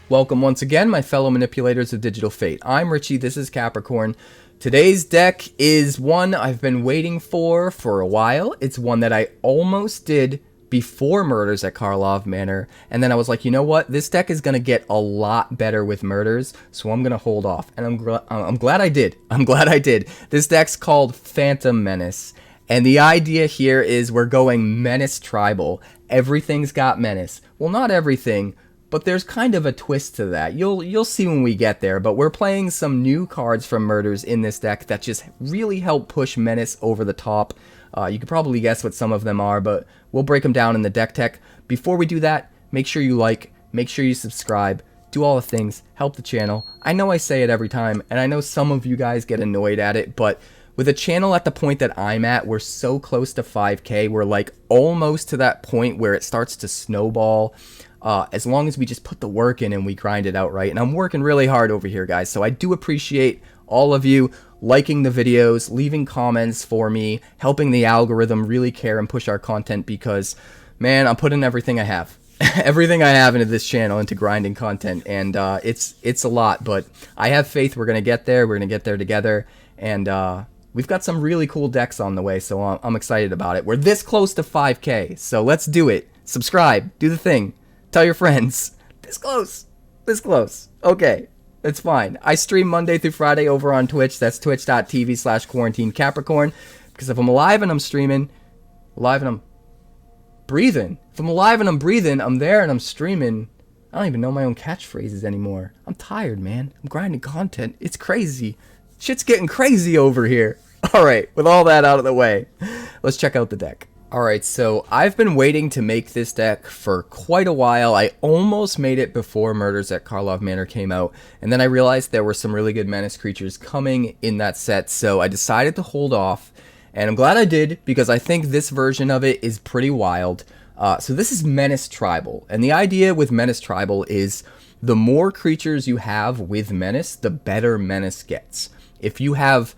Welcome once again, my fellow manipulators of digital fate. I'm Richie, this is Capricorn. Today's deck is one I've been waiting for a while. It's one that I almost did before Murders at Karlov Manor, and then I was like, you know what? This deck is going to get a lot better with Murders, so I'm going to hold off. And I'm glad I did. I'm glad I did. This deck's called Phantom Menace, and the idea here is we're going Menace Tribal. Everything's got Menace. Well, not everything, but there's kind of a twist to that. You'll see when we get there, but we're playing some new cards from Murders in this deck that just really help push Menace over the top. You could probably guess what some of them are, but we'll break them down in the deck tech. Before we do that, make sure you like, make sure you subscribe, do all the things, help the channel. I know I say it every time, and I know some of you guys get annoyed at it, but with a channel at the point that I'm at, we're so close to 5K, we're like almost to that point where it starts to snowball. As long as we just put the work in and we grind it out right. And I'm working really hard over here, guys. So I do appreciate all of you liking the videos, leaving comments for me, helping the algorithm really care and push our content because, man, I'm putting everything I have. Everything I have into this channel into grinding content. And it's a lot, but I have faith we're going to get there. We're going to get there together. And we've got some really cool decks on the way, so I'm excited about it. We're this close to 5K, so let's do it. Subscribe. Do the thing. Tell your friends. This close. This close. Okay. It's fine. I stream Monday through Friday over on Twitch. That's twitch.tv/quarantinecapricorn. Because if I'm alive and I'm streaming, alive and I'm breathing. If I'm alive and I'm breathing, I'm there and I'm streaming. I don't even know my own catchphrases anymore. I'm tired, man. I'm grinding content. It's crazy. Shit's getting crazy over here. Alright, with all that out of the way, let's check out the deck. Alright, so I've been waiting to make this deck for quite a while. I almost made it before Murders at Karlov Manor came out, and then I realized there were some really good Menace creatures coming in that set, so I decided to hold off, and I'm glad I did, because I think this version of it is pretty wild. So this is Menace Tribal, and the idea with Menace Tribal is the more creatures you have with Menace, the better Menace gets. If you have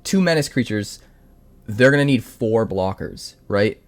2 Menace creatures, they're going to need 4 blockers, right?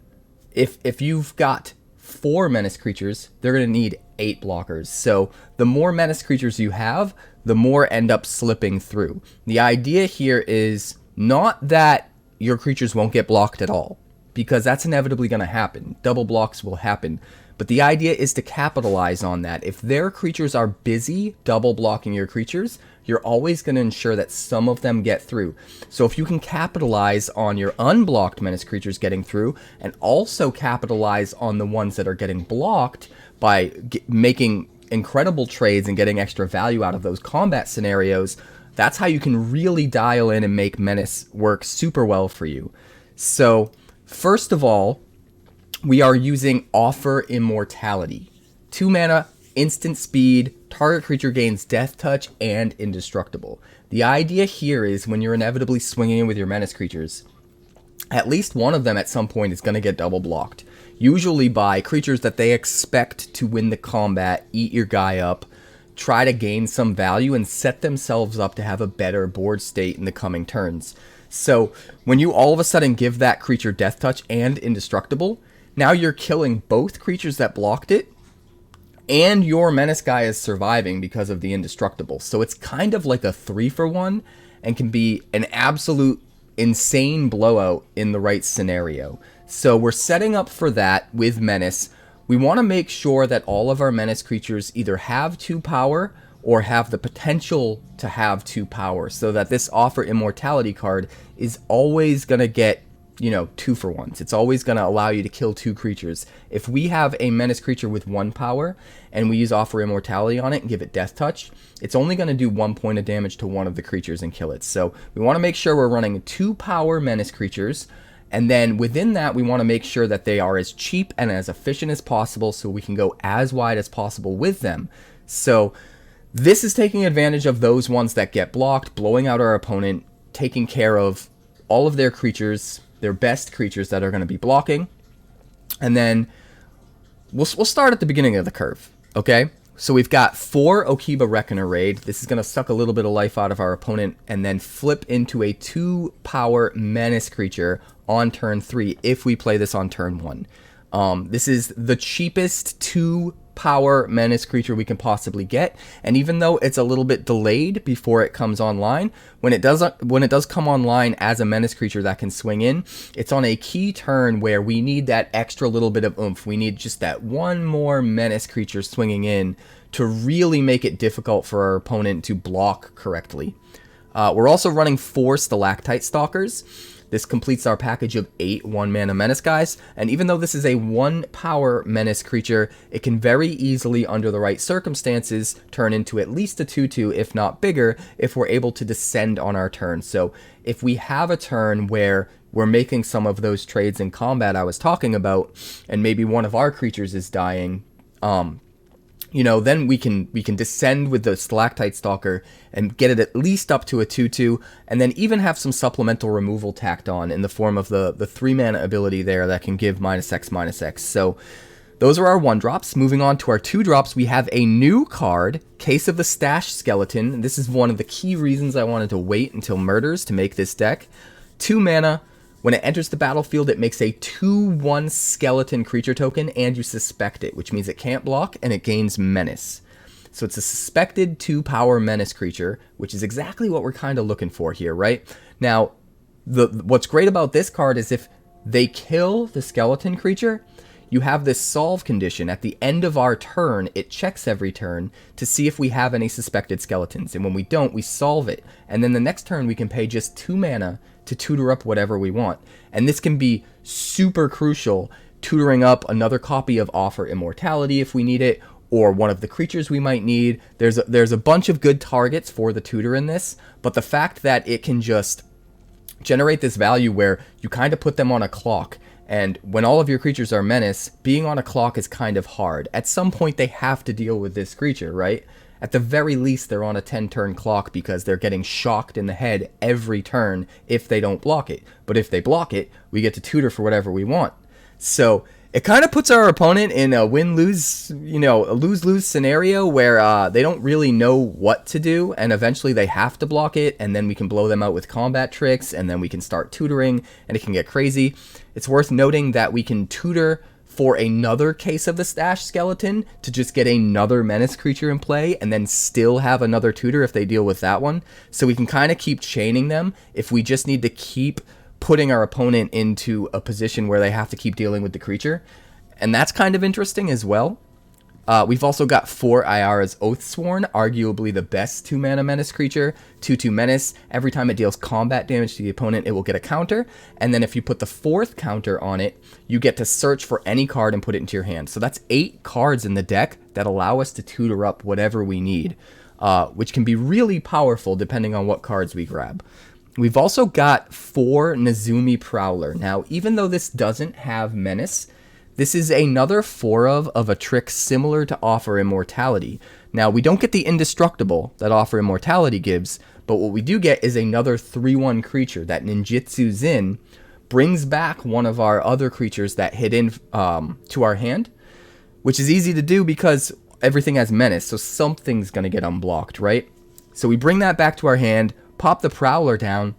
If you've got 4 Menace creatures, they're going to need 8 blockers. So the more Menace creatures you have, the more end up slipping through. The idea here is not that your creatures won't get blocked at all, because that's inevitably going to happen. Double blocks will happen. But the idea is to capitalize on that. If their creatures are busy double blocking your creatures, you're always going to ensure that some of them get through. So if you can capitalize on your unblocked Menace creatures getting through, and also capitalize on the ones that are getting blocked by making incredible trades and getting extra value out of those combat scenarios, that's how you can really dial in and make Menace work super well for you. So first of all, we are using Offer Immortality. 2 mana, instant speed, target creature gains death touch, and indestructible. The idea here is when you're inevitably swinging in with your Menace creatures, at least one of them at some point is going to get double blocked. Usually by creatures that they expect to win the combat, eat your guy up, try to gain some value, and set themselves up to have a better board state in the coming turns. So when you all of a sudden give that creature death touch and indestructible, now you're killing both creatures that blocked it, and your Menace guy is surviving because of the indestructible. So it's kind of like a 3-for-1, and can be an absolute insane blowout in the right scenario. So we're setting up for that with Menace. We want to make sure that all of our Menace creatures either have 2 power or have the potential to have 2 power, so that this Offer Immortality card is always going to get, you know, 2-for-1s. It's always going to allow you to kill 2 creatures. If we have a Menace creature with 1 power and we use Offer Immortality on it and give it death touch, it's only going to do 1 point of damage to one of the creatures and kill it. So we want to make sure we're running 2 power Menace creatures, and then within that we want to make sure that they are as cheap and as efficient as possible so we can go as wide as possible with them. So this is taking advantage of those ones that get blocked, blowing out our opponent, taking care of all of their creatures, their best creatures that are going to be blocking. And then we'll start at the beginning of the curve, okay? So we've got 4 Okiba Reckoner Raid. This is going to suck a little bit of life out of our opponent and then flip into a 2-power Menace creature on turn 3 if we play this on turn 1. This is the cheapest 2 power Menace creature we can possibly get. And even though it's a little bit delayed before it comes online, when it does come online as a Menace creature that can swing in, it's on a key turn where we need that extra little bit of oomph. We need just that one more Menace creature swinging in to really make it difficult for our opponent to block correctly. We're also running 4 Stalactite Stalkers. This completes our package of 8 1-mana Menace guys, and even though this is a 1-power Menace creature, it can very easily, under the right circumstances, turn into at least a 2/2, if not bigger, if we're able to descend on our turn. So if we have a turn where we're making some of those trades in combat I was talking about, and maybe one of our creatures is dying, you know, then we can descend with the Stalactite Stalker and get it at least up to a 2/2, and then even have some supplemental removal tacked on in the form of the 3-mana ability there that can give -X/-X. So those are our 1-drops. Moving on to our 2-drops, we have a new card, Case of the Stash Skeleton. This is one of the key reasons I wanted to wait until Murders to make this deck. 2 mana. When it enters the battlefield, it makes a 2/1 skeleton creature token, and you suspect it, which means it can't block, and it gains Menace. So it's a suspected 2-power Menace creature, which is exactly what we're kind of looking for here, right? Now, what's great about this card is if they kill the skeleton creature, you have this solve condition. At the end of our turn, it checks every turn to see if we have any suspected skeletons, and when we don't, we solve it. And then the next turn, we can pay just 2 mana to tutor up whatever we want. And this can be super crucial, tutoring up another copy of Offer Immortality if we need it, or one of the creatures we might need. There's a bunch of good targets for the tutor in this, but the fact that it can just generate this value where you kind of put them on a clock, and when all of your creatures are Menace, being on a clock is kind of hard. At some point, they have to deal with this creature, right? At the very least, they're on a 10-turn clock because they're getting shocked in the head every turn if they don't block it. But if they block it, we get to tutor for whatever we want. So it kind of puts our opponent in a win-lose, you know, a lose-lose scenario where they don't really know what to do, and eventually they have to block it, and then we can blow them out with combat tricks, and then we can start tutoring, and it can get crazy. It's worth noting that we can tutor for another Case of the Stash Skeleton to just get another Menace creature in play, and then still have another tutor if they deal with that one. So we can kind of keep chaining them if we just need to keep putting our opponent into a position where they have to keep dealing with the creature. And that's kind of interesting as well. We've also got 4 Ayara's Oathsworn, arguably the best 2-mana Menace creature. 2/2 Menace. Every time it deals combat damage to the opponent, it will get a counter. And then if you put the 4th counter on it, you get to search for any card and put it into your hand. So that's 8 cards in the deck that allow us to tutor up whatever we need, which can be really powerful depending on what cards we grab. We've also got 4 Nezumi Prowler. Now, even though this doesn't have Menace, this is another 4 of a trick similar to Offer Immortality. Now, we don't get the Indestructible that Offer Immortality gives, but what we do get is another 3/1 creature that ninjutsu Zin brings back one of our other creatures that hit in to our hand, which is easy to do because everything has Menace, so something's going to get unblocked, right? So we bring that back to our hand, pop the Prowler down.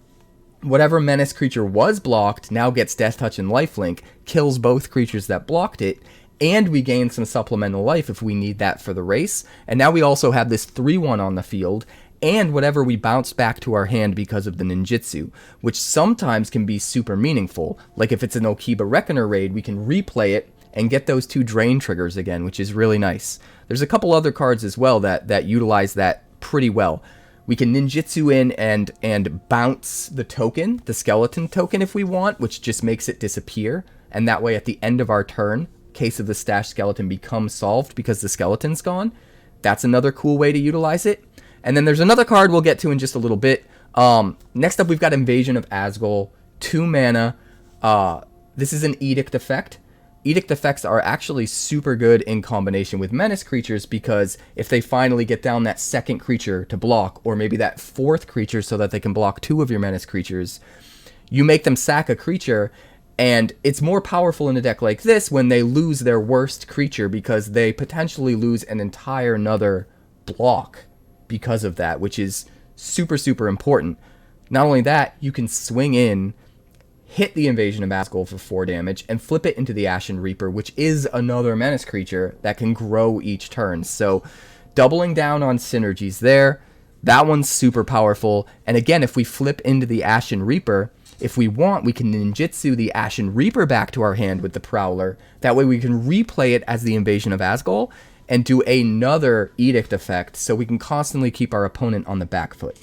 Whatever Menace creature was blocked now gets Death Touch and Lifelink, kills both creatures that blocked it, and we gain some supplemental life if we need that for the race. And now we also have this 3/1 on the field, and whatever we bounce back to our hand because of the ninjutsu, which sometimes can be super meaningful. Like if it's an Okiba Reckoner raid, we can replay it and get those 2 drain triggers again, which is really nice. There's a couple other cards as well that utilize that pretty well. We can ninjutsu in and bounce the token, the skeleton token if we want, which just makes it disappear. And that way at the end of our turn, Case of the Stash Skeleton becomes solved because the skeleton's gone. That's another cool way to utilize it. And then there's another card we'll get to in just a little bit. Next up, we've got Invasion of Azgol, 2 mana. This is an Edict effect. Edict effects are actually super good in combination with Menace creatures because if they finally get down that 2nd creature to block, or maybe that 4th creature so that they can block 2 of your Menace creatures, you make them sack a creature, and it's more powerful in a deck like this when they lose their worst creature because they potentially lose an entire another block because of that, which is super, super important. Not only that, you can swing in, hit the Invasion of Azgol for 4 damage, and flip it into the Ashen Reaper, which is another Menace creature that can grow each turn. So doubling down on synergies there. That one's super powerful. And again, if we flip into the Ashen Reaper, if we want, we can ninjutsu the Ashen Reaper back to our hand with the Prowler. That way we can replay it as the Invasion of Azgol and do another Edict effect, so we can constantly keep our opponent on the back foot.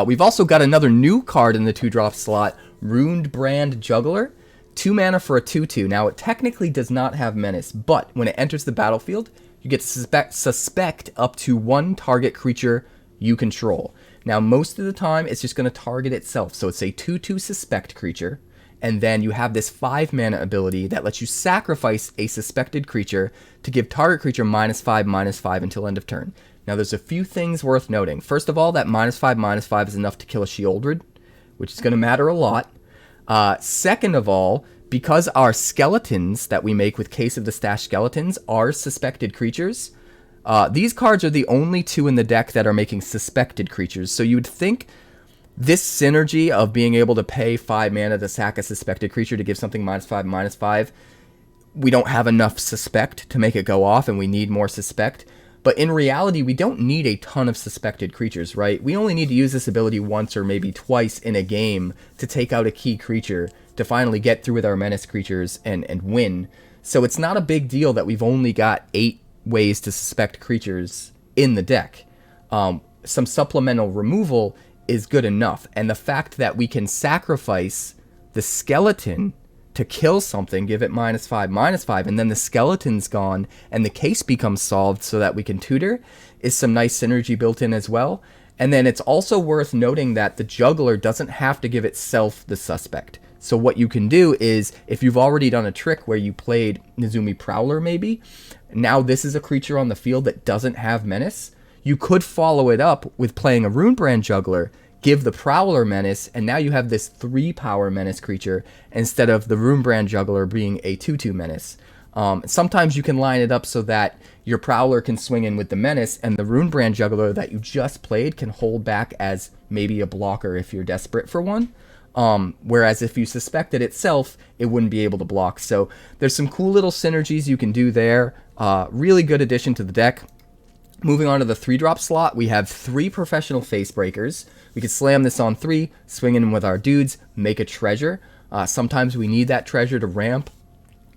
We've also got another new card in the 2-drop slot, Rune-Brand Juggler. 2 mana for a 2/2. Now, it technically does not have Menace, but when it enters the battlefield, you get to suspect up to 1 target creature you control. Now, most of the time, it's just going to target itself. So it's a 2/2 suspect creature, and then you have this 5 mana ability that lets you sacrifice a suspected creature to give target creature -5/-5 until end of turn. Now, there's a few things worth noting. First of all, that -5/-5 is enough to kill a 𝐒𝐈𝐴, which is going to matter a lot. Second of all, because our skeletons that we make with Case of the Stash skeletons are suspected creatures, these cards are the only 2 in the deck that are making suspected creatures. So you would think this synergy of being able to pay 5 mana to sack a suspected creature to give something -5/-5, we don't have enough suspect to make it go off, and we need more suspect. But in reality, we don't need a ton of suspected creatures, right? We only need to use this ability once or maybe twice in a game to take out a key creature to finally get through with our Menace creatures and win. So it's not a big deal that we've only got 8 ways to suspect creatures in the deck. Some supplemental removal is good enough. And the fact that we can sacrifice the skeleton to kill something, give it -5/-5, and then the skeleton's gone and the case becomes solved so that we can tutor, is some nice synergy built in as well. And then it's also worth noting that the juggler doesn't have to give itself the suspect. So what you can do is, if you've already done a trick where you played Nezumi Prowler maybe, now this is a creature on the field that doesn't have Menace, you could follow it up with playing a Rune-Brand Juggler, give the Prowler Menace, and now you have this 3-power Menace creature instead of the Rune-Brand Juggler being a 2/2 Menace. Sometimes you can line it up so that your Prowler can swing in with the Menace, and the Rune-Brand Juggler that you just played can hold back as maybe a blocker if you're desperate for one. Whereas if you suspected itself, it wouldn't be able to block. So there's some cool little synergies you can do there. Really good addition to the deck. Moving on to the 3-drop slot, we have 3 Professional Facebreakers. We can slam this on 3, swing in with our dudes, make a treasure. Sometimes we need that treasure to ramp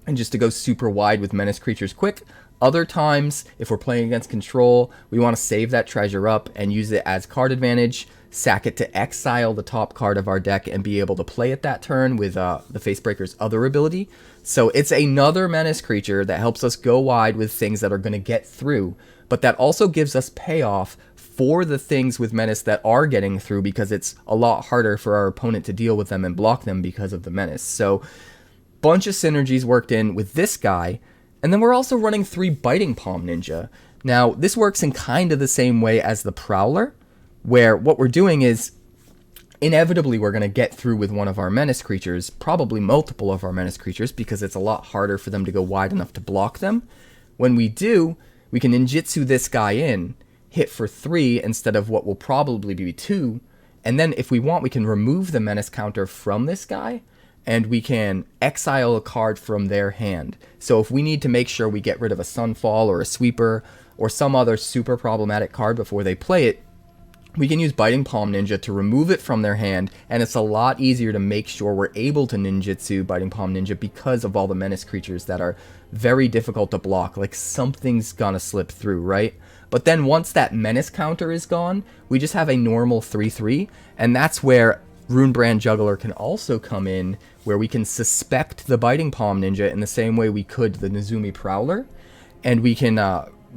and just to go super wide with Menace creatures quick. Other times, if we're playing against control, we want to save that treasure up and use it as card advantage, sack it to exile the top card of our deck and be able to play it that turn with the Facebreaker's other ability. So it's another Menace creature that helps us go wide with things that are going to get through, but that also gives us payoff for the things with Menace that are getting through, because it's a lot harder for our opponent to deal with them and block them because of the Menace. So bunch of synergies worked in with this guy. And then we're also running 3 Biting Palm Ninja. Now, this works in kind of the same way as the Prowler, where what we're doing is, inevitably we're going to get through with one of our Menace creatures, probably multiple of our Menace creatures, because it's a lot harder for them to go wide enough to block them. When we do, we can ninjutsu this guy in, hit for 3 instead of what will probably be 2, and then if we want, we can remove the Menace counter from this guy, and we can exile a card from their hand. So if we need to make sure we get rid of a Sunfall or a Sweeper or some other super problematic card before they play it, we can use Biting Palm Ninja to remove it from their hand, and it's a lot easier to make sure we're able to ninjutsu Biting Palm Ninja because of all the Menace creatures that are very difficult to block. Like, something's gonna slip through, right? But then once that Menace counter is gone, we just have a normal 3/3, and that's where Rune-Brand Juggler can also come in, where we can suspect the Biting Palm Ninja in the same way we could the Nezumi Prowler, and we can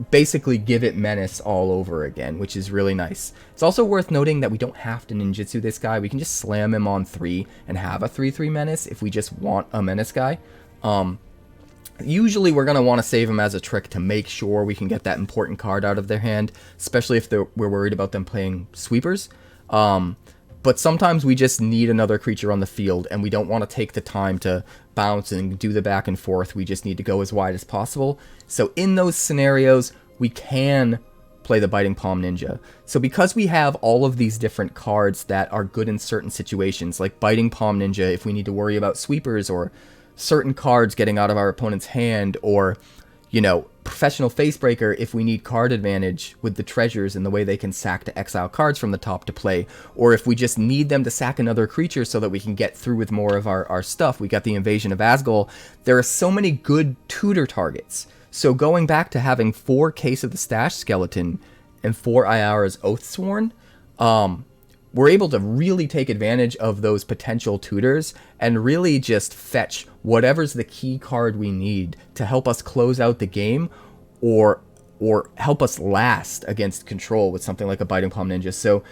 basically give it Menace all over again, which is really nice. It's also worth noting that we don't have to ninjutsu this guy. We can just slam him on 3 and have a 3/3 Menace if we just want a Menace guy. Usually we're going to want to save him as a trick to make sure we can get that important card out of their hand, especially if we're worried about them playing sweepers. But sometimes we just need another creature on the field, and we don't want to take the time to bounce and do the back and forth. We just need to go as wide as possible. So in those scenarios, we can play the Biting Palm Ninja. So because we have all of these different cards that are good in certain situations, like Biting Palm Ninja if we need to worry about sweepers, or certain cards getting out of our opponent's hand, or, you know, Professional Facebreaker if we need card advantage with the treasures and the way they can sack to exile cards from the top to play, or if we just need them to sack another creature so that we can get through with more of our stuff. We got the Invasion of Azgol. There are so many good tutor targets. So going back to having 4 Case of the Stash Skeleton and 4 Ayara's Oathsworn, we're able to really take advantage of those potential tutors and really just fetch whatever's the key card we need to help us close out the game, or help us last against control with something like a Biting Palm Ninja. So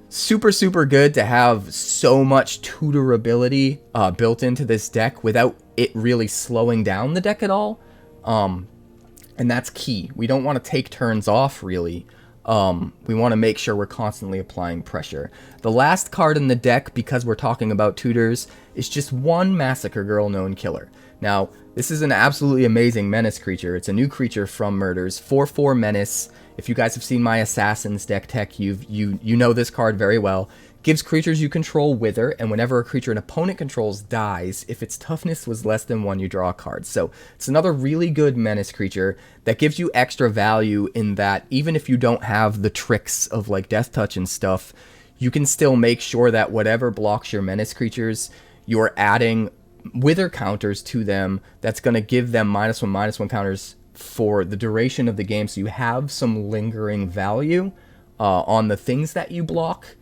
super, super good to have so much tutor ability built into this deck without it really slowing down the deck at all. And that's key. We don't want to take turns off, really. We want to make sure we're constantly applying pressure. The last card in the deck, because we're talking about tutors, is just one Massacre Girl known killer. Now, this is an absolutely amazing Menace creature. It's a new creature from Murders, 4/4 Menace. If you guys have seen my Assassins deck tech, you know this card very well. Gives creatures you control Wither, and whenever a creature an opponent controls dies, if its toughness was less than 1, you draw a card. So it's another really good Menace creature that gives you extra value in that even if you don't have the tricks of like Death Touch and stuff, you can still make sure that whatever blocks your Menace creatures, you're adding Wither counters to them that's going to give them -1/-1 counters for the duration of the game, so you have some lingering value on the things that you block.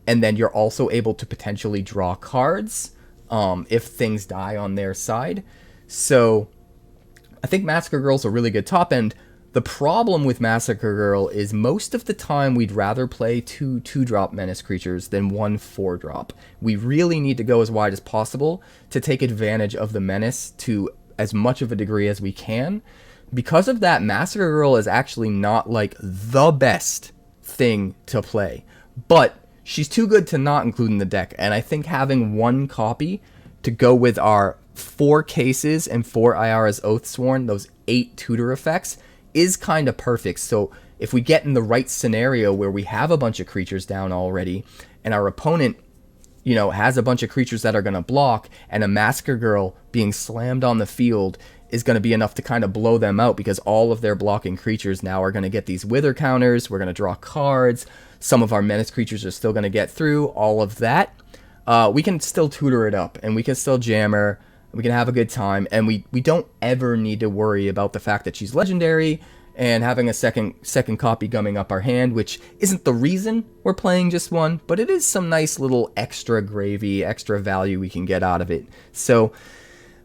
And then you're also able to potentially draw cards if things die on their side. So I think Massacre Girl's a really good top end. The problem with Massacre Girl is most of the time we'd rather play 2 2-drop Menace creatures than 1 4-drop. We really need to go as wide as possible to take advantage of the Menace to as much of a degree as we can. Because of that, Massacre Girl is actually not like the best thing to play. But she's too good to not include in the deck, and I think having 1 copy to go with our 4 cases and 4 Ayara's Oathsworn, those 8 tutor effects, is kind of perfect. So if we get in the right scenario where we have a bunch of creatures down already, and our opponent, you know, has a bunch of creatures that are going to block, and a Massacre Girl being slammed on the field is going to be enough to kind of blow them out, because all of their blocking creatures now are going to get these Wither counters, we're going to draw cards, some of our Menace creatures are still going to get through, all of that. We can still tutor it up, and we can still jammer, we can have a good time, and we don't ever need to worry about the fact that she's legendary and having a second copy gumming up our hand, which isn't the reason we're playing just 1, but it is some nice little extra gravy, extra value we can get out of it. So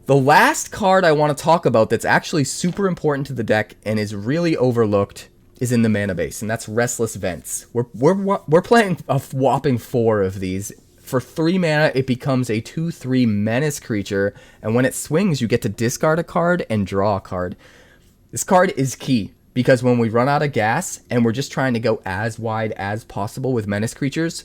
the last card I want to talk about that's actually super important to the deck and is really overlooked is in the mana base, and that's Restless Vents. We're playing a whopping 4 of these. For 3 mana, it becomes a 2/3 Menace creature, and when it swings, you get to discard a card and draw a card. This card is key, because when we run out of gas, and we're just trying to go as wide as possible with Menace creatures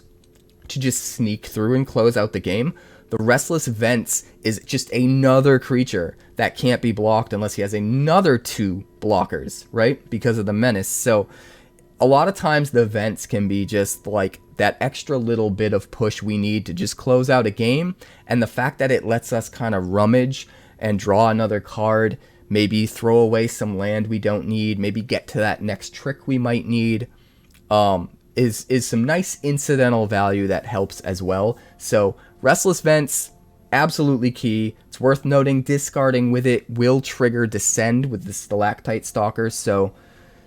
to just sneak through and close out the game, the Restless Vents is just another creature that can't be blocked unless he has another 2 blockers, right? Because of the Menace. So a lot of times the Vents can be just like that extra little bit of push we need to just close out a game. And the fact that it lets us kind of rummage and draw another card, maybe throw away some land we don't need, maybe get to that next trick we might need, is some nice incidental value that helps as well. So Restless Vents, absolutely key. It's worth noting discarding with it will trigger Descend with the Stalactite Stalker, so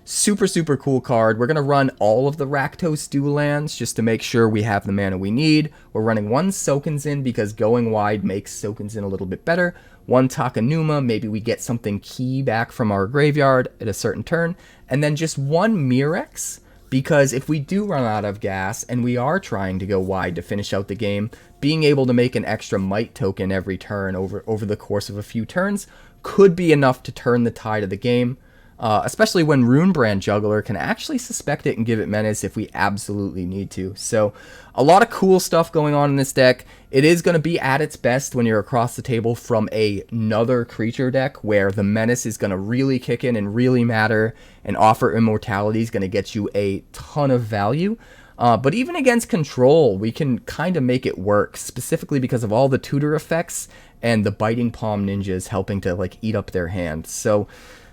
super, super cool card. We're going to run all of the Rakdos dual lands just to make sure we have the mana we need. We're running 1 Sokenzan because going wide makes Sokenzan a little bit better. 1 Takenuma, maybe we get something key back from our graveyard at a certain turn. And then just 1 Mirrex, because if we do run out of gas and we are trying to go wide to finish out the game, being able to make an extra might token every turn over the course of a few turns could be enough to turn the tide of the game. especially when Rune-Brand Juggler can actually suspect it and give it Menace if we absolutely need to. So a lot of cool stuff going on in this deck. It is going to be at its best when you're across the table from another creature deck where the Menace is going to really kick in and really matter, and Offer Immortality is going to get you a ton of value. But even against control, we can kind of make it work, specifically because of all the tutor effects and the Biting Palm Ninjas helping to like eat up their hand. So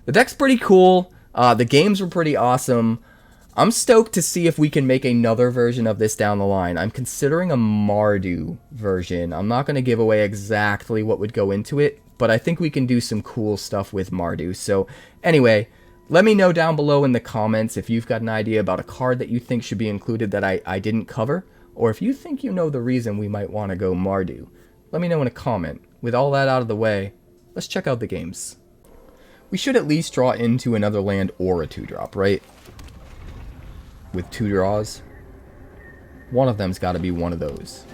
the deck's pretty cool. The games were pretty awesome. I'm stoked to see if we can make another version of this down the line. I'm considering a Mardu version. I'm not going to give away exactly what would go into it, but I think we can do some cool stuff with Mardu. So anyway, let me know down below in the comments if you've got an idea about a card that you think should be included that I didn't cover, or if you think you know the reason we might want to go Mardu. Let me know in a comment. With all that out of the way, let's check out the games. We should at least draw into another land or a 2-drop, right? With 2 draws. One of them's got to be one of those.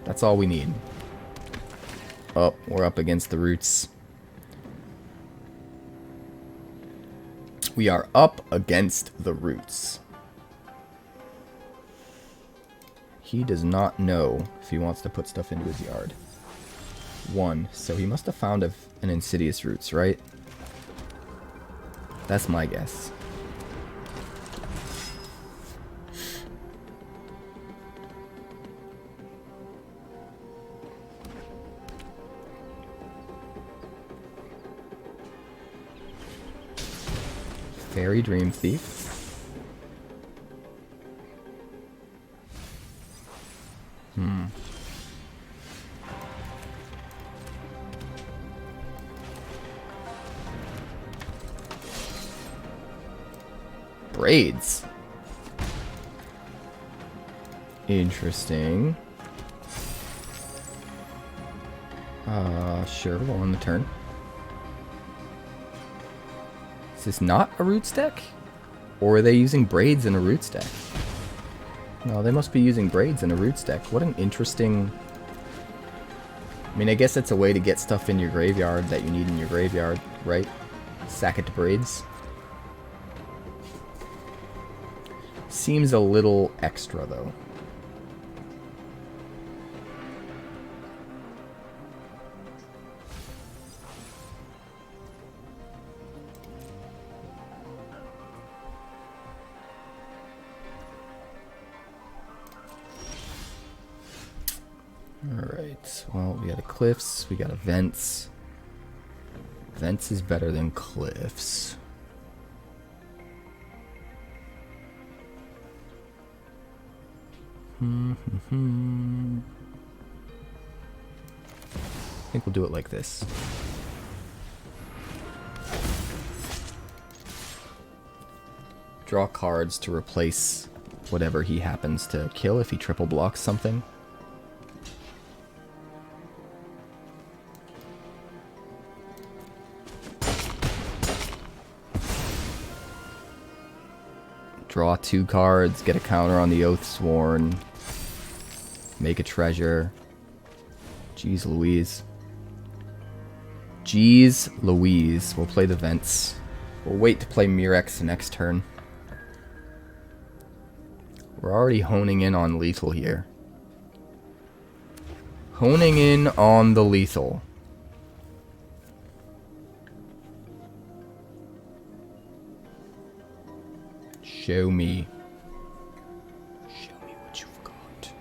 That's all we need. Oh, we're up against the roots. We are up against the roots. He does not know if he wants to put stuff into his yard. 1. So he must have found an Insidious Roots, right? That's my guess. Fairy Dream Thief. Braids. Interesting. Sure, we'll on the turn. Is this not a Roots deck? Or are they using Braids in a Roots deck? No, they must be using Braids in a Roots deck. What an interesting... I mean, I guess it's a way to get stuff in your graveyard that you need in your graveyard, right? Sack it to Braids. Seems a little extra, though. Alright, well, we got a Cliffs, we got a Vents. Vents is better than Cliffs. I think we'll do it like this. Draw cards to replace whatever he happens to kill if he triple blocks something. Draw 2 cards, get a counter on the Oathsworn, make a treasure. Jeez Louise. Jeez Louise. We'll play the Vents. We'll wait to play Mirrex next turn. We're already honing in on lethal here. Honing in on the lethal. Show me. Show me what you've got.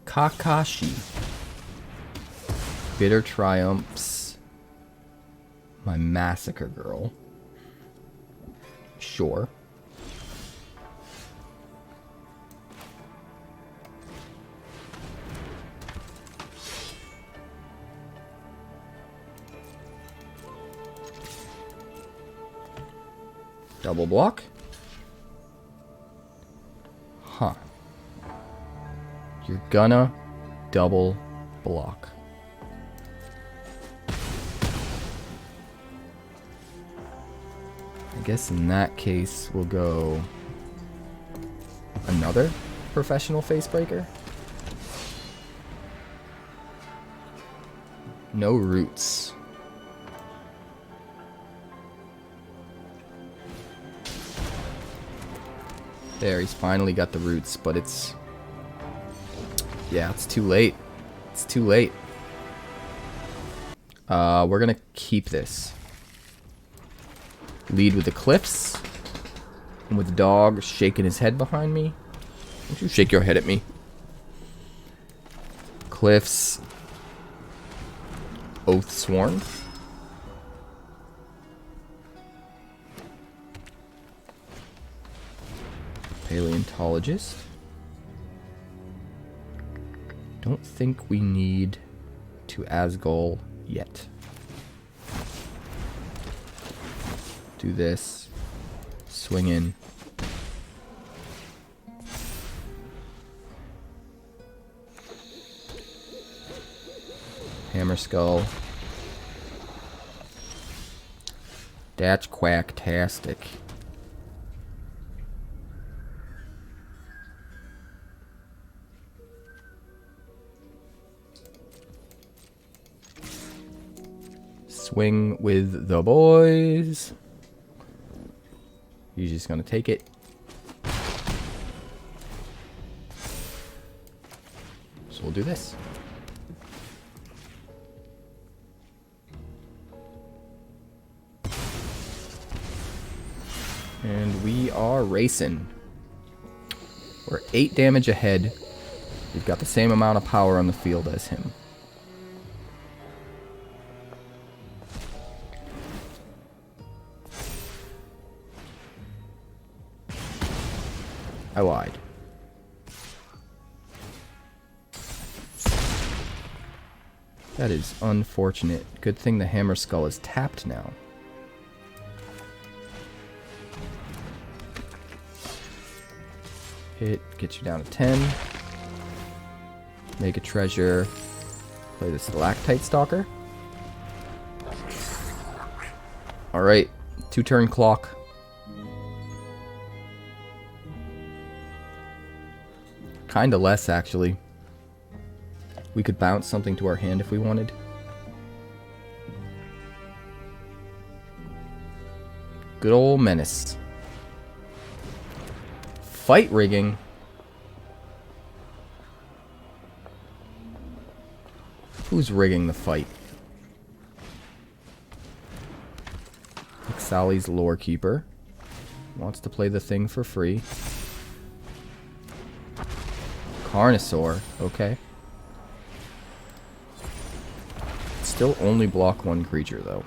Kakashi. Bitter Triumphs. My Massacre girl. Sure. Double block. Huh. You're gonna double block. I guess in that case we'll go Another professional facebreaker? No roots. There, he's finally got the roots, but it's... yeah, it's too late. It's too late. We're gonna keep this. Lead with the Cliffs. And with the dog shaking his head behind me. Don't you shake your head at me. Cliffs. Oathsworn. Paleontologist. Don't think we need to Azgol yet. Do this. Swing in. Hammer Skull. That's quacktastic. Swing with the boys. He's just gonna take it. So we'll do this. And we are racing. We're 8 damage ahead. We've got the same amount of power on the field as him. I lied. That is unfortunate. Good thing the Hammer Skull is tapped now. Hit, get you down to 10. Make a treasure. Play the Stalactite Stalker. Alright, 2-turn clock. Kinda less, actually. We could bounce something to our hand if we wanted. Good old Menace. Fight rigging. Who's rigging the fight? Ixali's Lore Keeper. Wants to play the thing for free. Carnosaur, okay. Still only block 1 creature, though.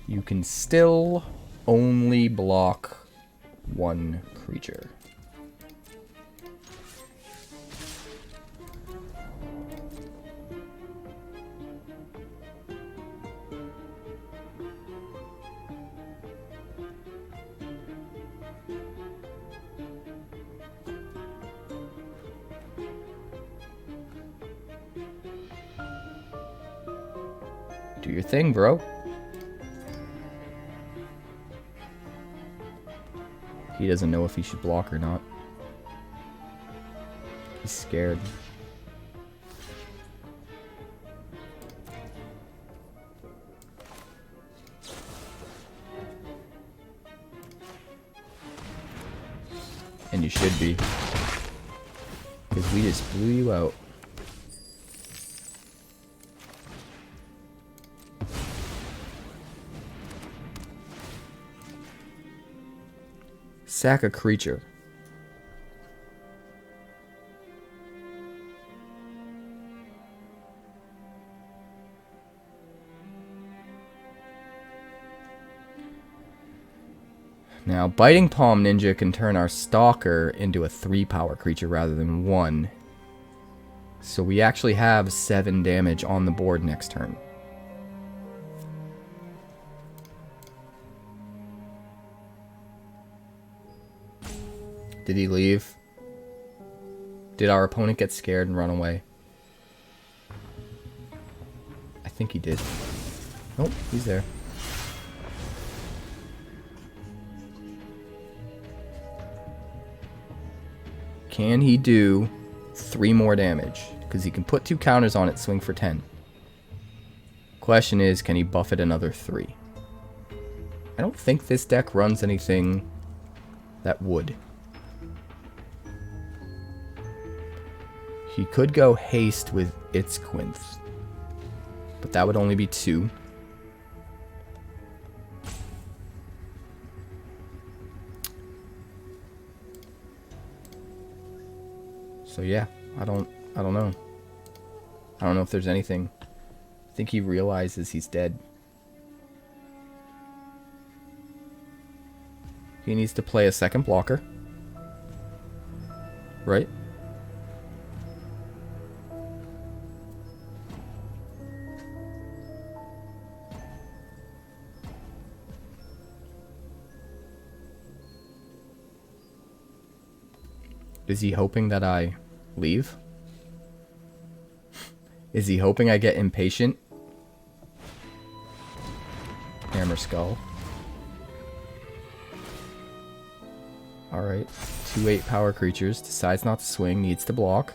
You can still only block 1 creature. Do your thing, bro. He doesn't know if he should block or not. He's scared. And you should be. Because we just blew you out. Sack a creature. Now, Biting Palm Ninja can turn our Stalker into a 3-power creature rather than 1. So we actually have 7 damage on the board next turn. Did he leave? Did our opponent get scared and run away? I think he did. Nope, he's there. can he do 3 more damage? Because he can put 2 counters on it, swing for 10. Question is, can he buff it another 3? I don't think this deck runs anything that would. He could go haste with 𝐂𝐻𝐈𝐴𝐻, but that would only be 2. So yeah, I don't know. I don't know if there's anything. I think he realizes he's dead. He needs to play a second blocker. Right? Is he hoping that I leave? Is he hoping I get impatient? Hammer Skull. Alright. 2 8 power creatures. Decides not to swing. Needs to block.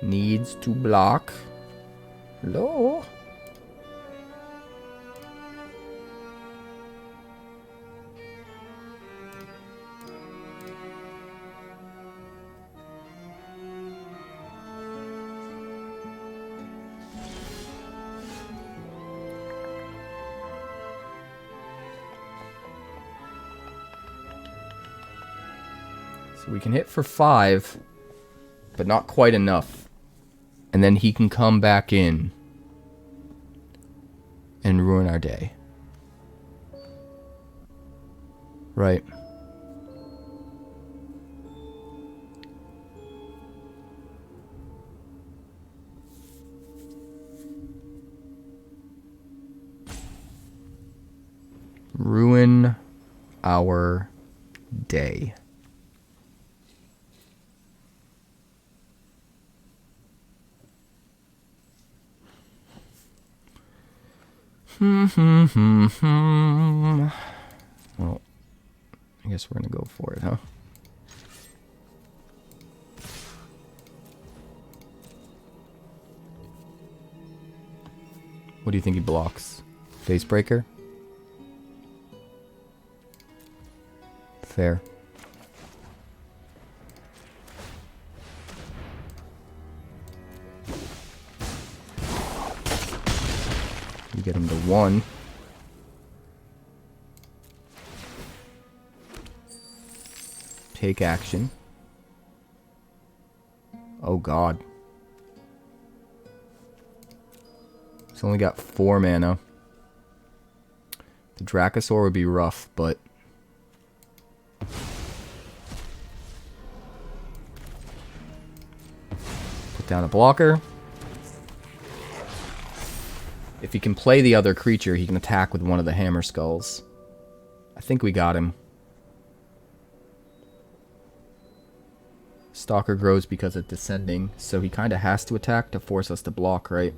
Needs to block. Hello? We can hit for 5, but not quite enough. And then he can come back in and ruin our day. Right. Ruin our day. Well, I guess we're gonna go for it, huh? What do you think he blocks? Facebreaker? Fair. Get him to 1. Take action. Oh god. He's only got 4 mana. The Dracosaur would be rough, but put down a blocker. If he can play the other creature, he can attack with one of the Hammer Skulls. I think we got him. Stalker grows because of descending, so he kind of has to attack to force us to block, right?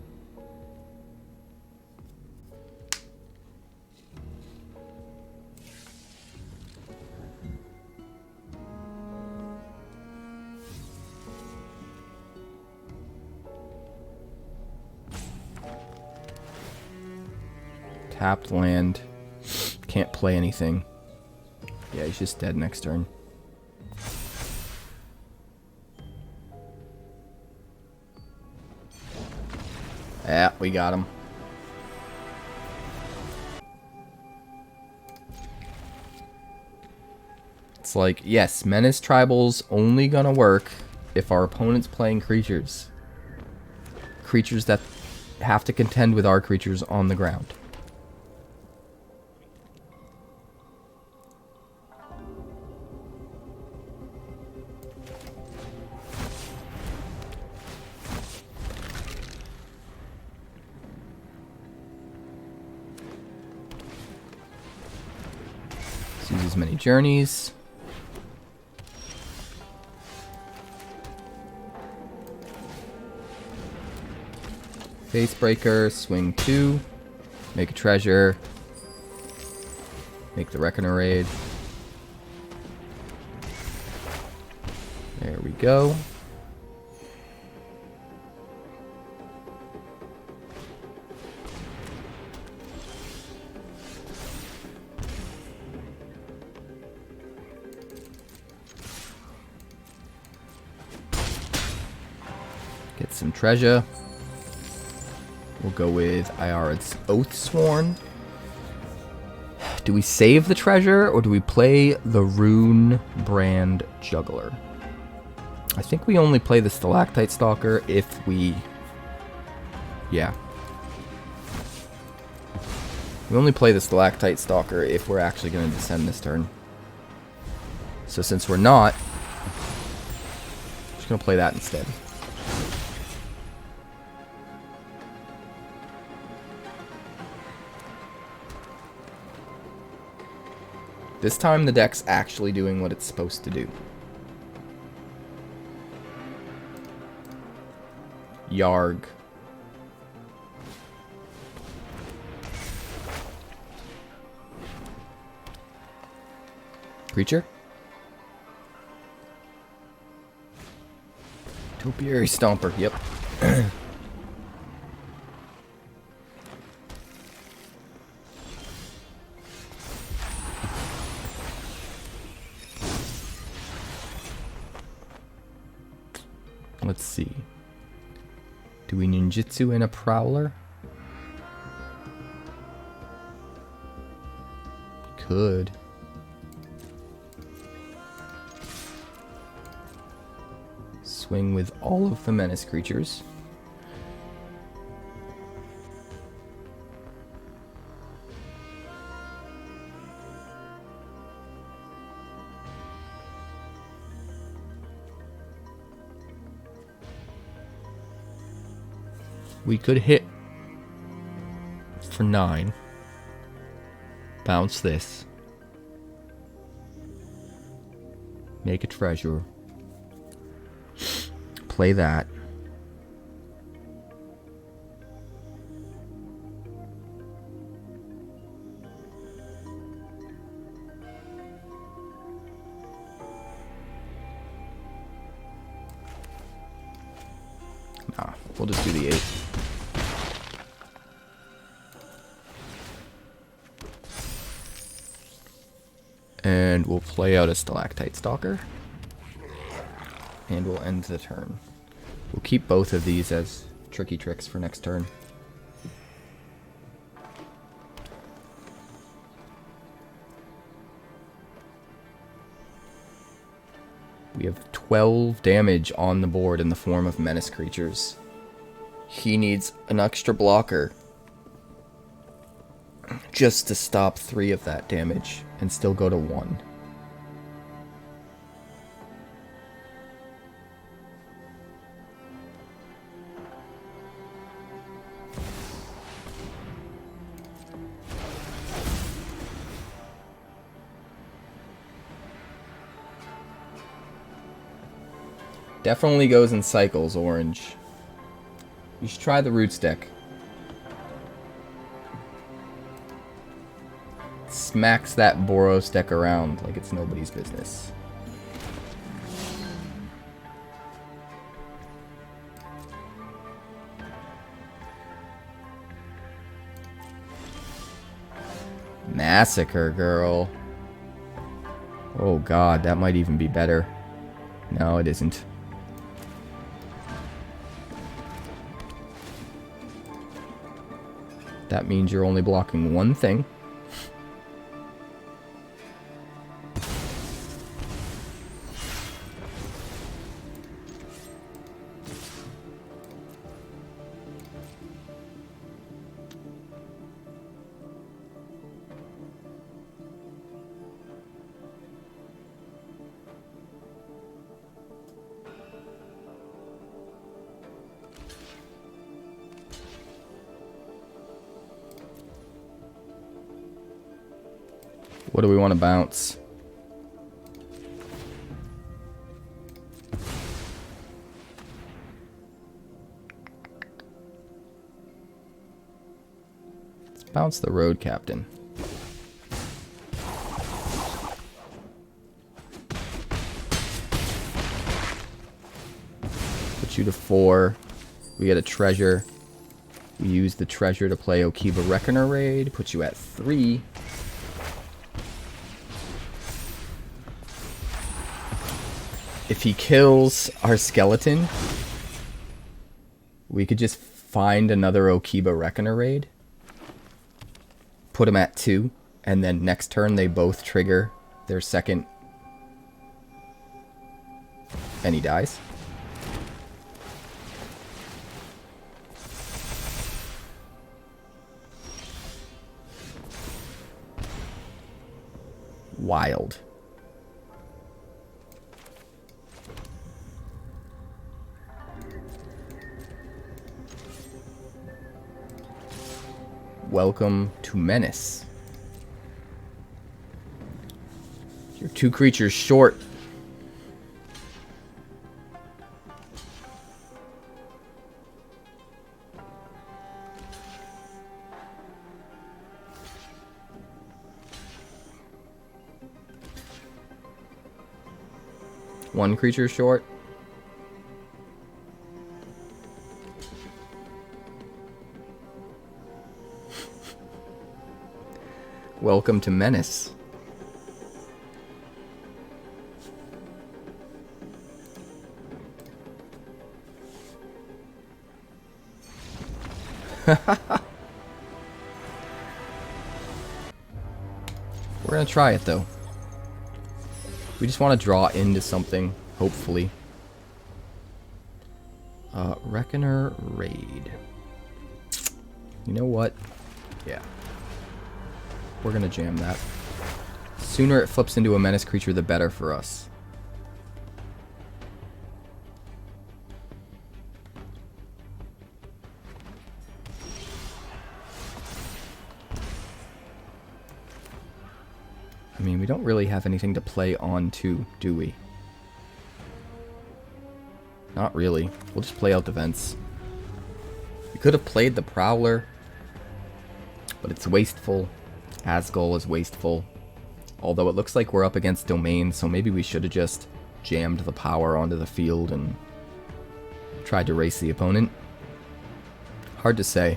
Tapped land. Can't play anything. Yeah, he's just dead next turn. Yeah, we got him. It's like, yes, Menace Tribal's only gonna work if our opponent's playing creatures. Creatures that have to contend with our creatures on the ground. Use as many journeys. Facebreaker, swing 2, make a treasure. Make the Reckoner raid. There we go. Get some treasure. We'll go with Ayara's Oathsworn. Do we save the treasure or do we play the Rune-Brand Juggler? I think we only play the Stalactite Stalker if we... Yeah. We only play the Stalactite Stalker if we're actually going to descend this turn. So since we're not, I'm just going to play that instead. This time the deck's actually doing what it's supposed to do. Yarg. Creature? Topiary Stomper, yep. Let's see. Do we ninjutsu in a Prowler? Could. Swing with all of the Menace creatures. We could hit for 9. Bounce this. Make a treasure. Play that. Nah, we'll just do the 8. And we'll play out a Stalactite Stalker. And we'll end the turn. We'll keep both of these as tricky tricks for next turn. We have 12 damage on the board in the form of Menace creatures. He needs an extra blocker just to stop 3 of that damage and still go to 1. Definitely goes in cycles, orange. You should try the Roots deck. Smacks that Boros deck around like it's nobody's business. Massacre, girl. Oh god, that might even be better. No, it isn't. That means you're only blocking one thing. What do we want to bounce? Let's bounce the Road Captain. Put you to 4. We get a treasure. We use the treasure to play Okiba Reckoner Raid. Put you at 3. If he kills our skeleton, we could just find another Okiba Reckoner Raid. Put him at 2. And then next turn they both trigger their second. And he dies. Wild. Welcome to Menace. You're 2 creatures short. One creature short. Welcome to Menace. We're gonna try it though. We just want to draw into something, hopefully. Reckoner Raid. You know what? Yeah. We're gonna jam that. Sooner it flips into a menace creature, the better for us. I mean, we don't really have anything to play on to, do we? Not really. We'll just play out the vents. We could have played the Prowler, but it's wasteful. Azgol is wasteful. Although it looks like we're up against Domain, so maybe we should have just jammed the power onto the field and tried to race the opponent. Hard to say.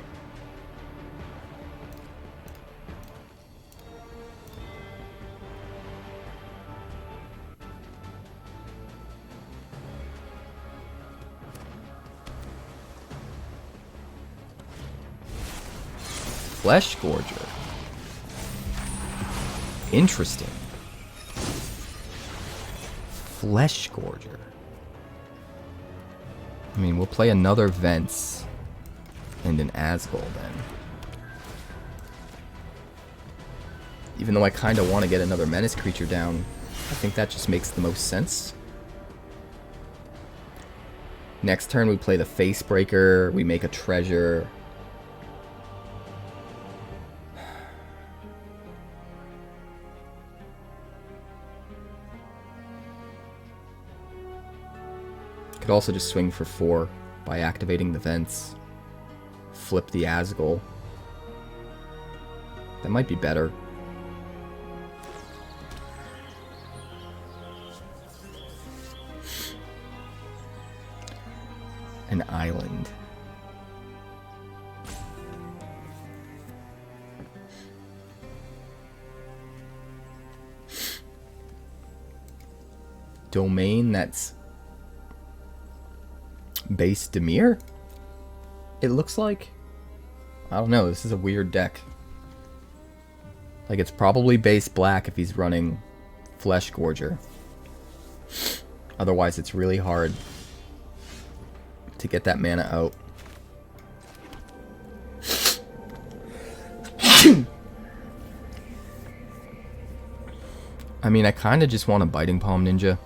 Flesh Gorger. Interesting. Flesh Gorger. I mean, we'll play another Vents and an Azgol then. Even though I kind of want to get another Menace creature down, I think that just makes the most sense. Next turn we play the Facebreaker, we make a treasure. Could also just swing for 4 by activating the Vents. Flip the Azgol. That might be better. An island. Domain that's base Dimir? It looks like... I don't know, this is a weird deck. Like, it's probably base black if he's running Flesh Gorger. Otherwise, it's really hard to get that mana out. I mean, I kind of just want a Biting Palm Ninja.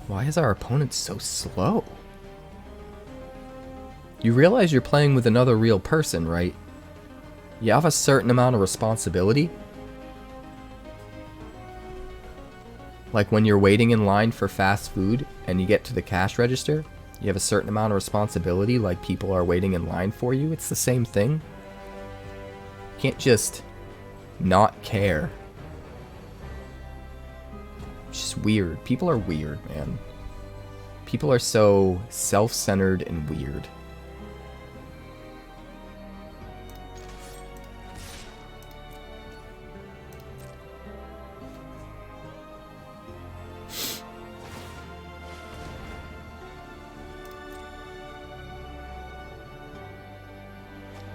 Why is our opponent so slow? You realize you're playing with another real person, right? You have a certain amount of responsibility. Like when you're waiting in line for fast food and you get to the cash register, you have a certain amount of responsibility, like people are waiting in line for you. It's the same thing. You can't just not care. It's just weird. People are weird, man. People are so self-centered and weird.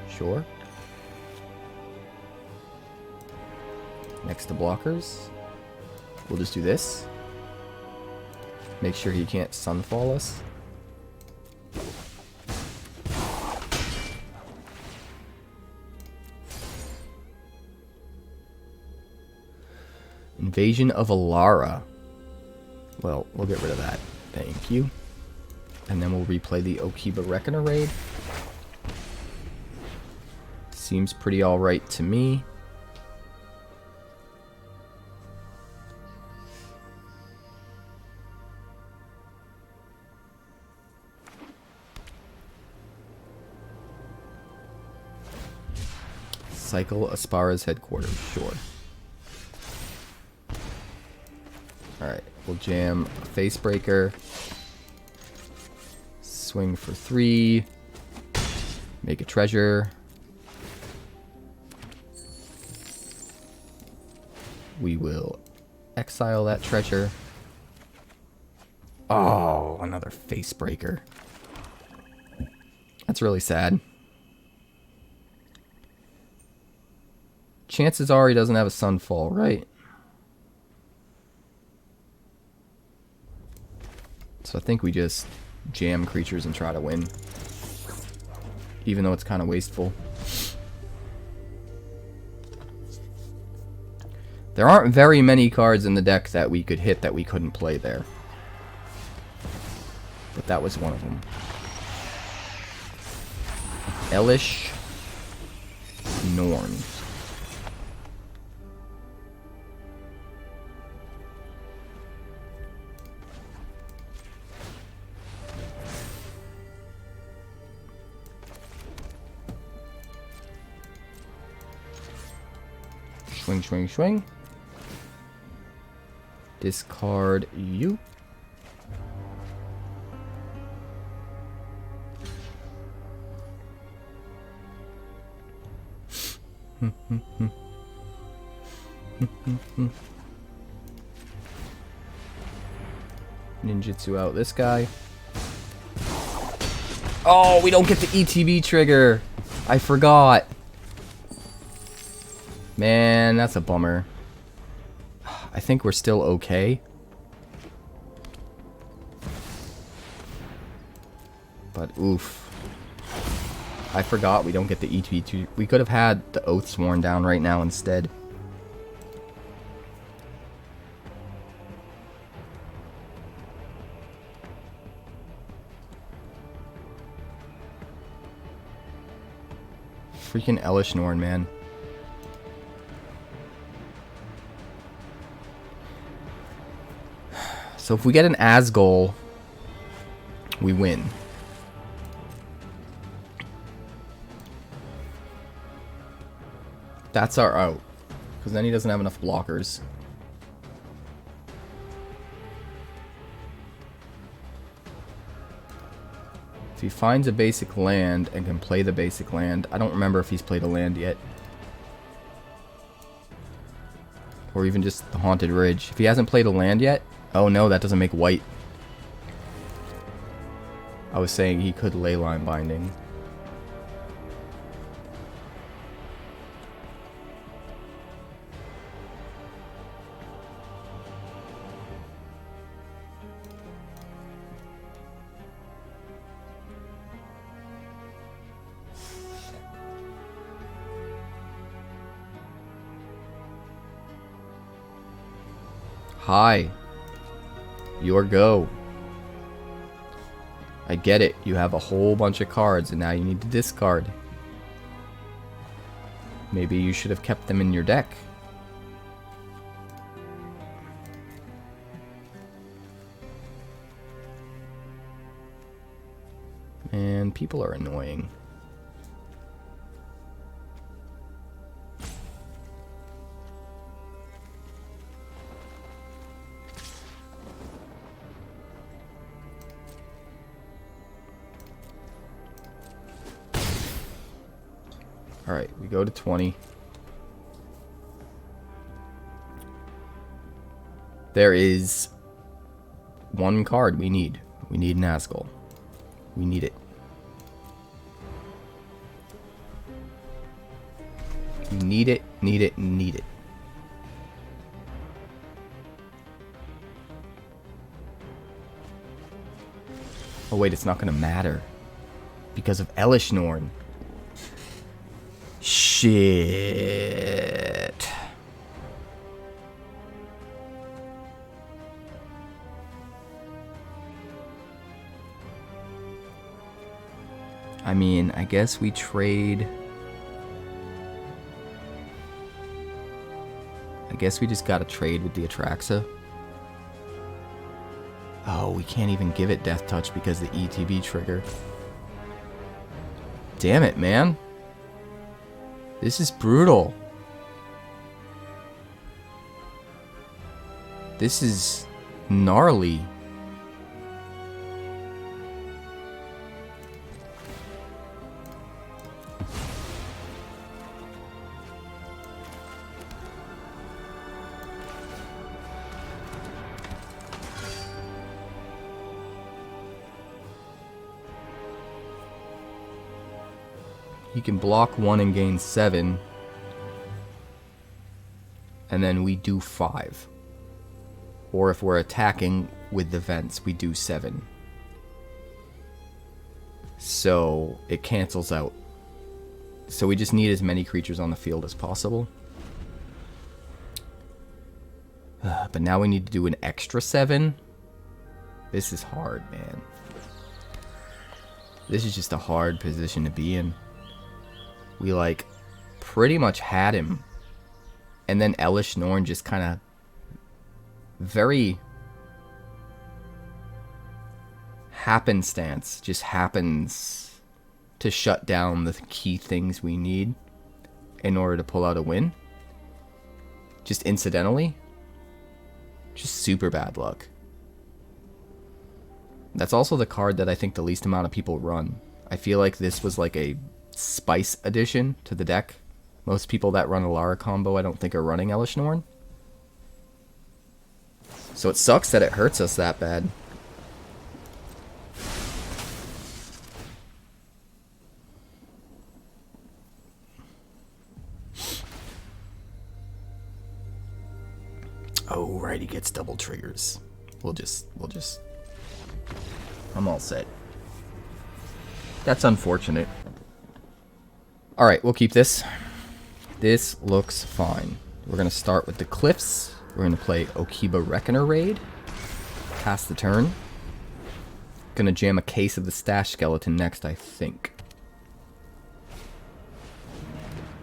Sure. Next to blockers. We'll just do this. Make sure he can't sunfall us. Invasion of Azgol. Well, we'll get rid of that. Thank you. And then we'll replay the Okiba Reckoner raid. Seems pretty alright to me. Cycle Aspara's headquarters, sure. Alright, we'll jam a Facebreaker. Swing for 3. Make a treasure. We will exile that treasure. Oh, another Facebreaker. That's really sad. Chances are he doesn't have a Sunfall, right? So I think we just jam creatures and try to win. Even though it's kind of wasteful. There aren't very many cards in the deck that we could hit that we couldn't play there. But that was one of them. Elesh Norn. Swing, swing, swing. Discard you. Ninjutsu out this guy. Oh, we don't get the ETB trigger. I forgot. Man, that's a bummer. I think we're still okay. But oof. I forgot we don't get the ETB. We could have had the Oathsworn down right now instead. Freaking Elesh Norn, man. So if we get an Azgol, we win. That's our out. Because then he doesn't have enough blockers. If he finds a basic land and can play the basic land, I don't remember if he's played a land yet. Or even just the Haunted Ridge. If he hasn't played a land yet, oh no, that doesn't make white. I was saying he could Leyline Binding. Hi. Your go. I get it. You have a whole bunch of cards and now you need to discard. Maybe you should have kept them in your deck. man, people are annoying. Alright, we go to 20. There is one card we need. We need an Azgol. We need it. Need it, need it, need it. Oh wait, it's not gonna matter. Because of Elesh Norn. Shit. I mean, I guess we trade. I guess we just gotta trade with the Atraxa. Oh, we can't even give it Death Touch because the ETB trigger. Damn it, man. This is brutal. This is gnarly. He can block 1 and gain 7. And then we do 5. Or if we're attacking with the vents, we do 7. So it cancels out. So we just need as many creatures on the field as possible. But now we need to do an extra 7. This is hard, man. This is just a hard position to be in. We, like, pretty much had him. And then Elesh Norn just kind of very happenstance just happens to shut down the key things we need in order to pull out a win. Just incidentally. Just super bad luck. That's also the card that I think the least amount of people run. I feel like this was like a spice addition to the deck. Most people that run a Lara combo I don't think are running Elesh Norn. So it sucks that it hurts us that bad. Oh right, he gets double triggers. We'll just I'm all set. That's unfortunate. Alright, we'll keep this. This looks fine. We're going to start with the Cliffs. We're going to play Okiba Reckoner Raid. Pass the turn. Going to jam a Case of the Stash Skeleton next, I think.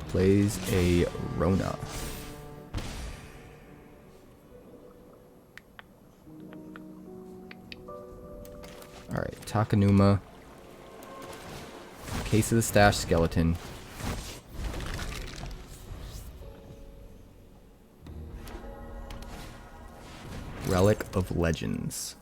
Plays a Rona. Alright, Takenuma. Case of the Stash Skeleton. Relic of Legends.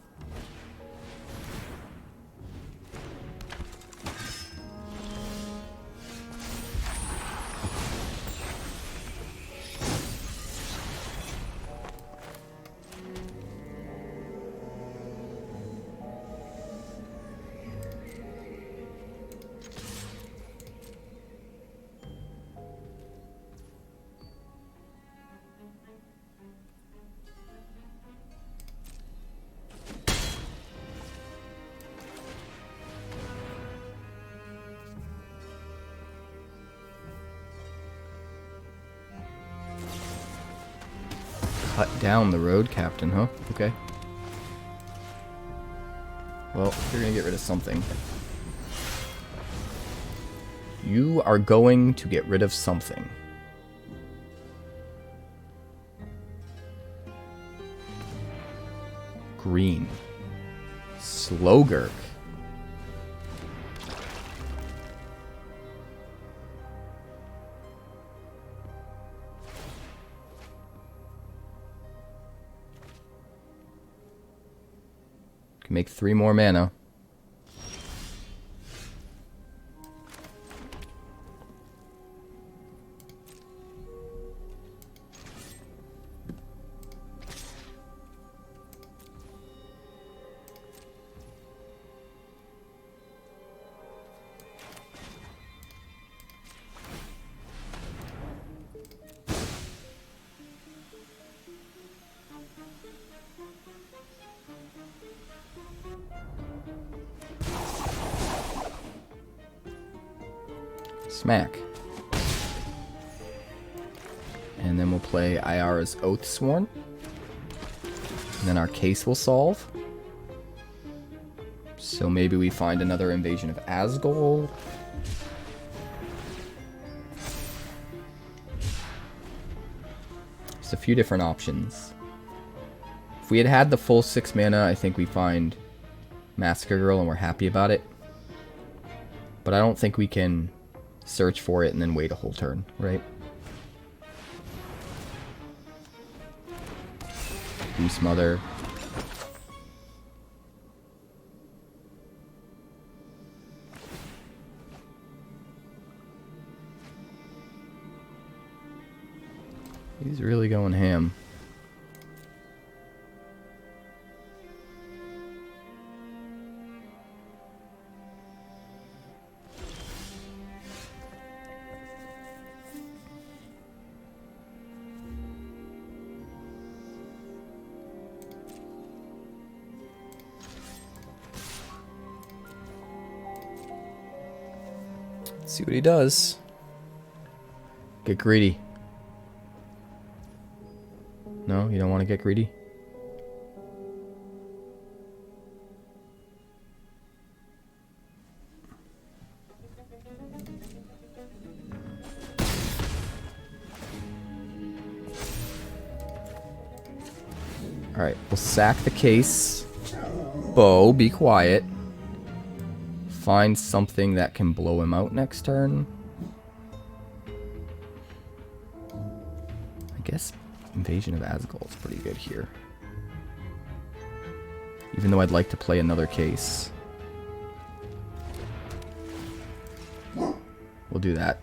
Cut down the road captain, huh? Okay. Well, you're gonna get rid of something. You are going to get rid of something. Green. Slogurk. Can make 3 more mana. Smack. And then we'll play Ayara's Oathsworn. And then our case will solve. So maybe we find another Invasion of Azgol. There's a few different options. If we had had the full 6 mana, I think we find Massacre Girl and we're happy about it. But I don't think we can search for it and then wait a whole turn, right? Goose Mother. He's really going ham. See what he does. Get greedy. No, you don't want to get greedy? Alright, we'll sack the case. Bo, be quiet. Find something that can blow him out next turn. I guess Invasion of Azgol is pretty good here. Even though I'd like to play another case. We'll do that.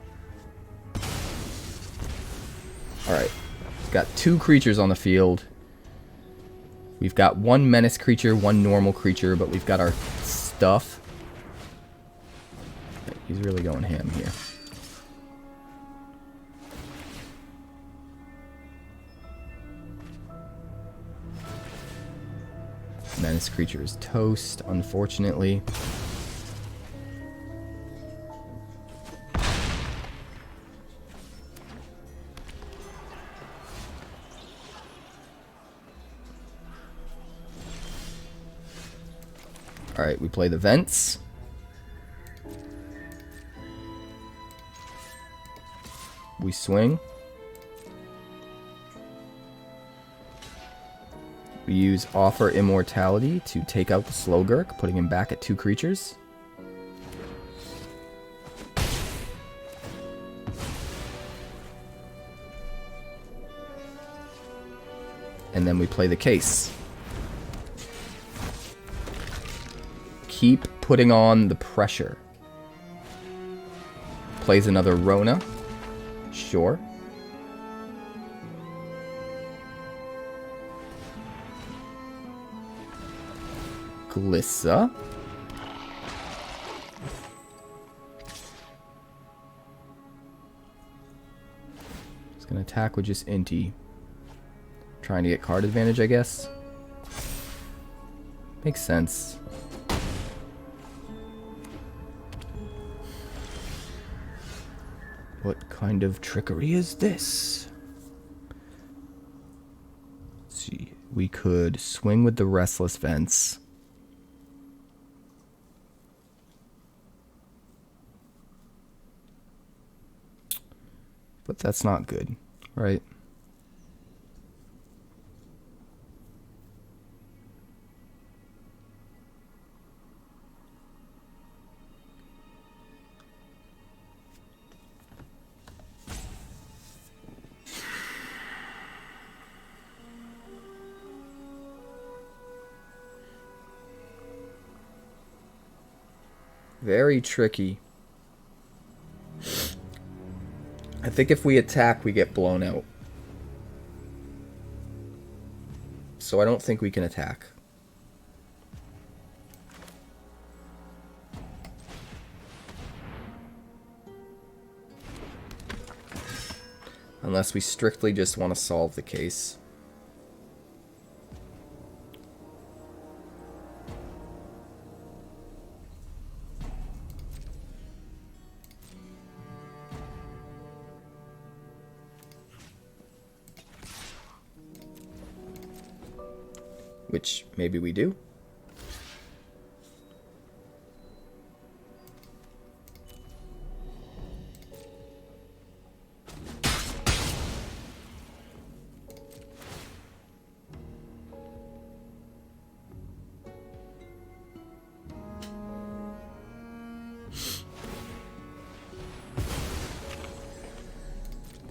Alright. Got 2 creatures on the field. We've got 1 menace creature, 1 normal creature, but we've got our stuff. He's really going ham here. Menace creature is toast, unfortunately. Alright, we play the Vents. We swing. We use Offer Immortality to take out the Slogurk, putting him back at 2 creatures. And then we play the case. Keep putting on the pressure. Plays another Rona. Sure. Glissa. Just gonna attack with just Inti. Trying to get card advantage, I guess. Makes sense. What kind of trickery is this? Let's see. We could swing with the Restless Vents. But that's not good, right? Very tricky. I think if we attack, we get blown out. So I don't think we can attack. Unless we strictly just want to solve the case. Which maybe we do.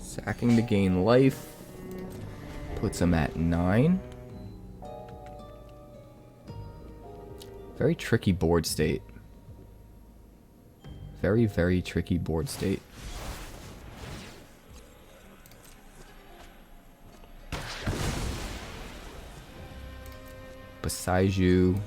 Sacking to gain life puts him at 9. Very tricky board state. Very, very tricky board state. Beside you.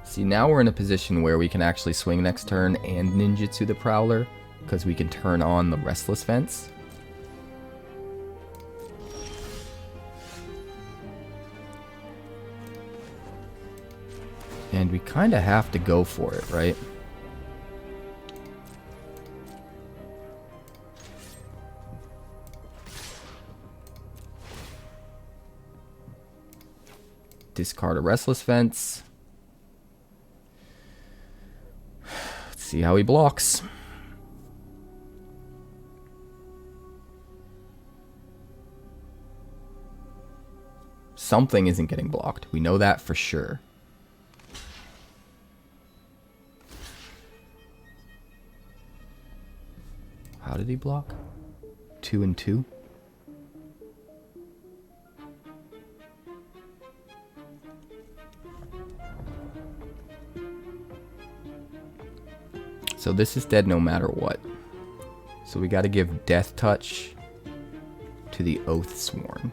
See, now we're in a position where we can actually swing next turn and ninjutsu the Prowler, because we can turn on the Restless Vents. And we kind of have to go for it, right? Discard a Restless Vents. See how he blocks. Something isn't getting blocked. We know that for sure. How did he block? 2 and 2. So this is dead no matter what. So we got to give Death Touch to the Oathsworn.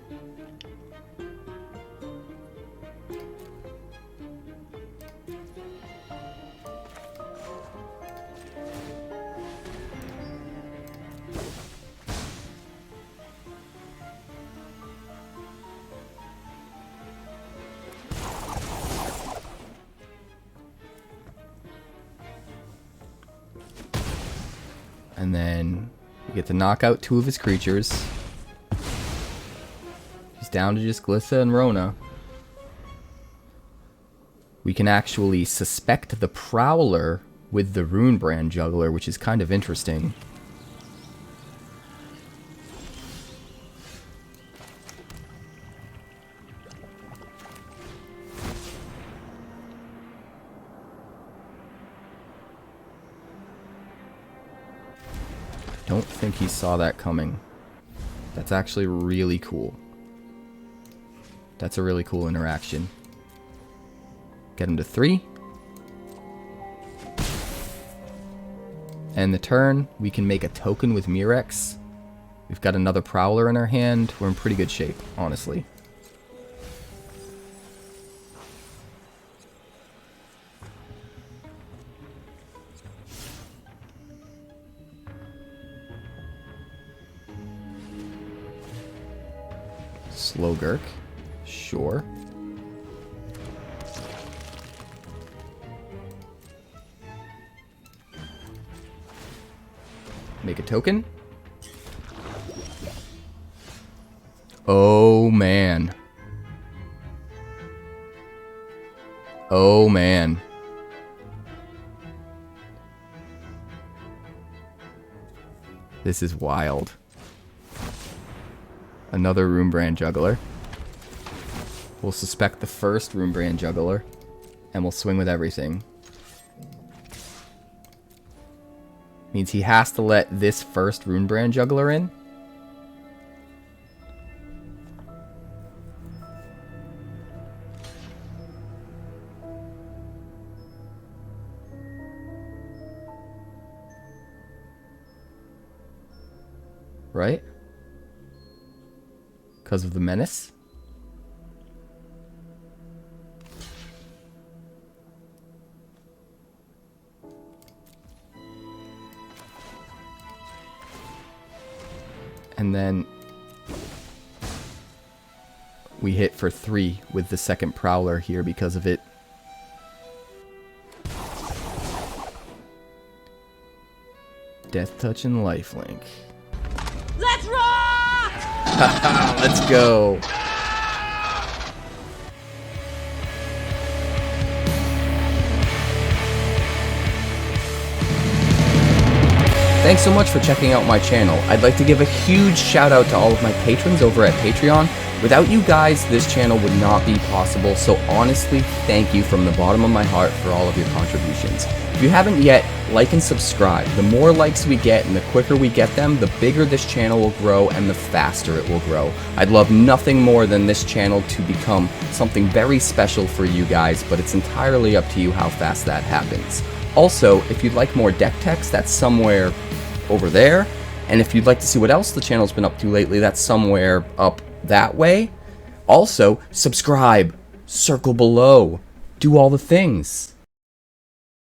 And then we get to knock out 2 of his creatures. He's down to just Glissa and Rona. We can actually suspect the Prowler with the Rune-Brand Juggler, which is kind of interesting. Don't think he saw that coming. That's actually really cool. That's a really cool interaction. Get him to 3. And the turn, we can make a token with Mirrex. We've got another Prowler in our hand. We're in pretty good shape, honestly. Slow Gurk. Sure. Make a token. Oh, man. Oh, man. This is wild. Another Rune-Brand Juggler. We'll suspect the first Rune-Brand Juggler, and we'll swing with everything. Means he has to let this first Rune-Brand Juggler in. Right? Because of the Menace. And then we hit for 3 with the second Prowler here because of it. Death Touch and Lifelink. Let's rock! Let's go. Thanks so much for checking out my channel. I'd like to give a huge shout out to all of my patrons over at Patreon. Without you guys, this channel would not be possible, so honestly, thank you from the bottom of my heart for all of your contributions. If you haven't yet, like and subscribe. The more likes we get and the quicker we get them, the bigger this channel will grow and the faster it will grow. I'd love nothing more than this channel to become something very special for you guys, but it's entirely up to you how fast that happens. Also, if you'd like more deck text, that's somewhere over there. And if you'd like to see what else the channel's been up to lately, that's somewhere up that way. Also, subscribe, circle below, do all the things.